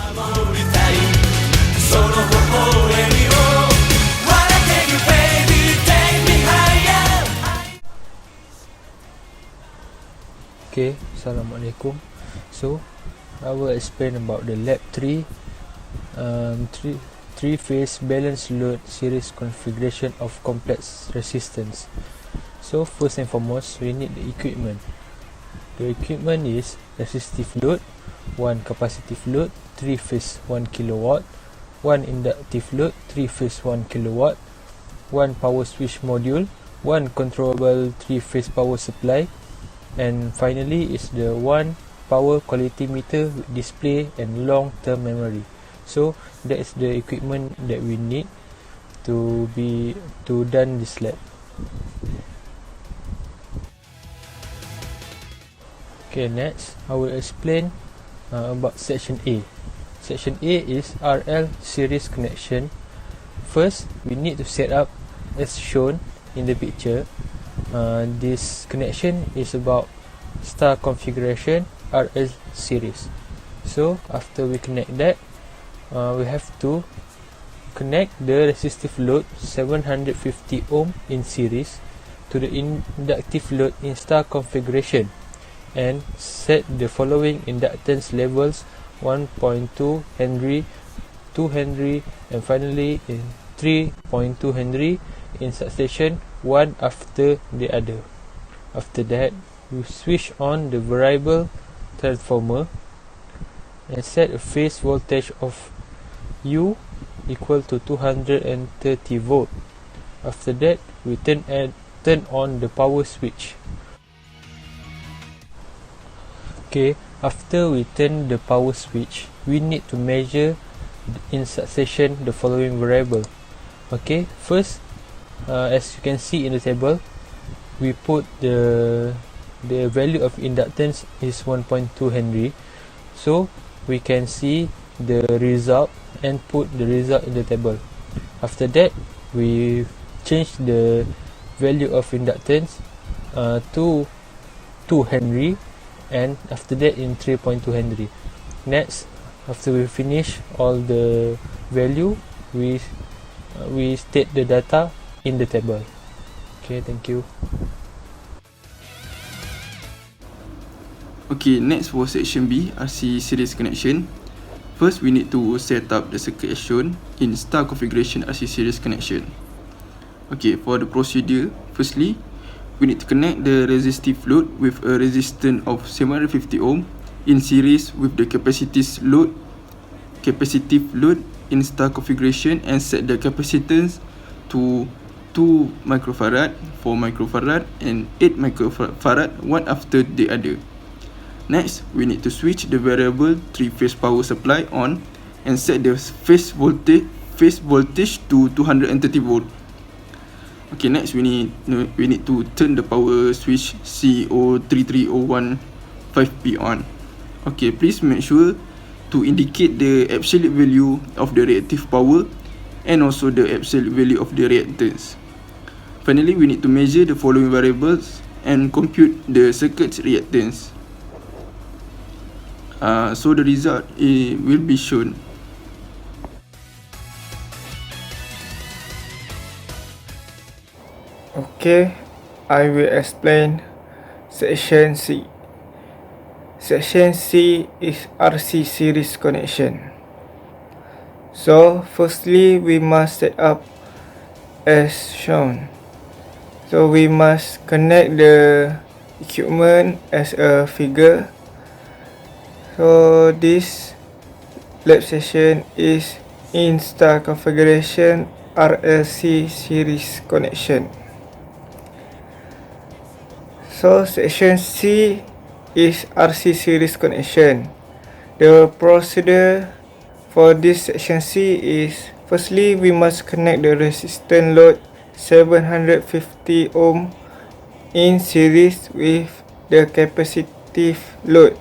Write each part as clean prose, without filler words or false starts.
Okay, Assalamualaikum. So I will explain about the lab 3 three-phase balanced load series configuration of complex resistance. So first and foremost, we need the equipment. The equipment is resistive load, 1 capacitive load, 3-phase 1 kilowatt, 1 inductive load, 3-phase 1 kilowatt, 1 power switch module, 1 controllable 3-phase power supply, and finally is the 1 power quality meter with display and long-term memory. So that is the equipment that we need to done this lab. Okay, next I will explain about section A. Section A is RL series connection. First, we need to set up as shown in the picture. This connection is about star configuration RL series. So after we connect that, we have to connect the resistive load 750 ohm in series to the inductive load in star configuration and set the following inductance levels: 1.2 Henry, 2 Henry, and finally in 3.2 Henry in succession, one after the other. After that, we switch on the variable transformer and set a phase voltage of U equal to 230 volt. After that, we turn on the power switch. Okay, after we turn the power switch, we need to measure in succession the following variable. Okay, first, as you can see in the table, we put the value of inductance is 1.2 Henry. So we can see the result and put the result in the table. After that, we change the value of inductance to 2 Henry, and after that in 3.2 Henry. Next, after we finish all the value, we state the data in the table. Okay, thank you. Okay, next for section B, RC series connection. First, we need to set up the circuit as shown in star configuration RC series connection. Okay, for the procedure, firstly, we need to connect the resistive load with a resistance of 750 ohm in series with the capacitive load in star configuration and set the capacitance to 2 microfarad, 4 microfarad, and 8 microfarad, one after the other. Next, we need to switch the variable 3-phase power supply on and set the phase voltage to 230 volt. Okay, next we need to turn the power switch CO3301 5P on. Okay, please make sure to indicate the absolute value of the reactive power and also the absolute value of the reactance. Finally, we need to measure the following variables and compute the circuit's reactance. So the result will be shown. Okay, I will explain section C. Section C is RC series connection. So firstly, we must set up as shown. So we must connect the equipment as a figure. So this lab session is in star configuration RLC series connection. So section C is RC series connection. The procedure for this section C is, firstly, we must connect the resistance load 750 ohm in series with the capacitive load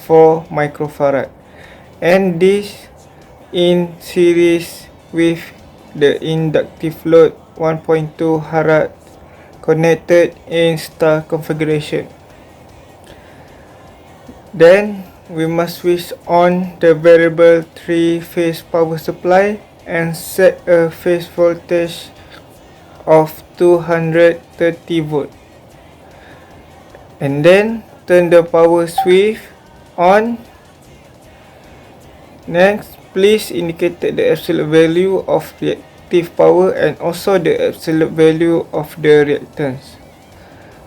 4 microfarad, and this in series with the inductive load 1.2 farad connected in star configuration. Then we must switch on the variable 3-phase power supply and set a phase voltage of 230 volt. And then turn the power switch on. Next, please indicate the absolute value of reactive power and also the absolute value of the reactance.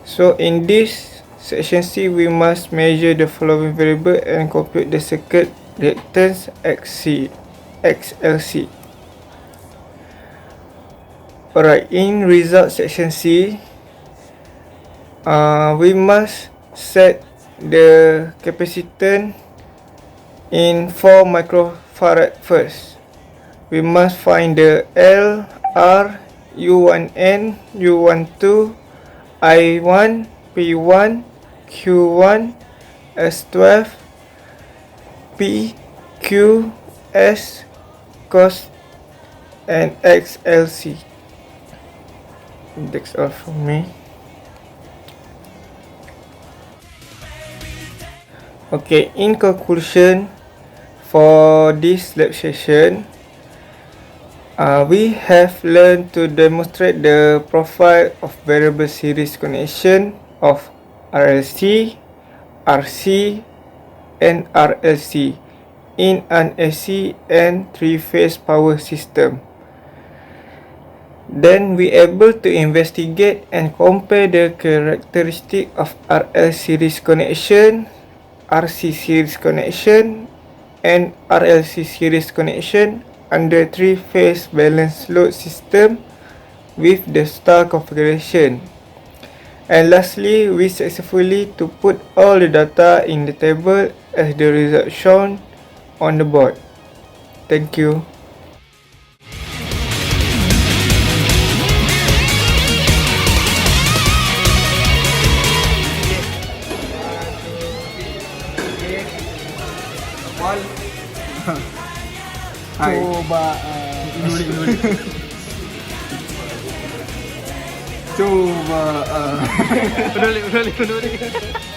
So in this section C, we must measure the following variable and compute the circuit reactance XLC. Alright, in result section C, we must set the capacitance in 4 microfarad first. We must find the L, R, U1N, U12, I1, P1, Q1, S12, P, Q, S, cos, and XLC. That's all from me. Okay, in conclusion, for this lab session, we have learned to demonstrate the profile of variable series connection of RLC, RC, and RLC in an AC and 3-phase power system. Then we able to investigate and compare the characteristic of RL series connection, RC series connection, and RLC series connection under 3-phase balanced load system with the star configuration. And lastly, we successfully to put all the data in the table as the result shown on the board. Thank you. Coba coba Udah.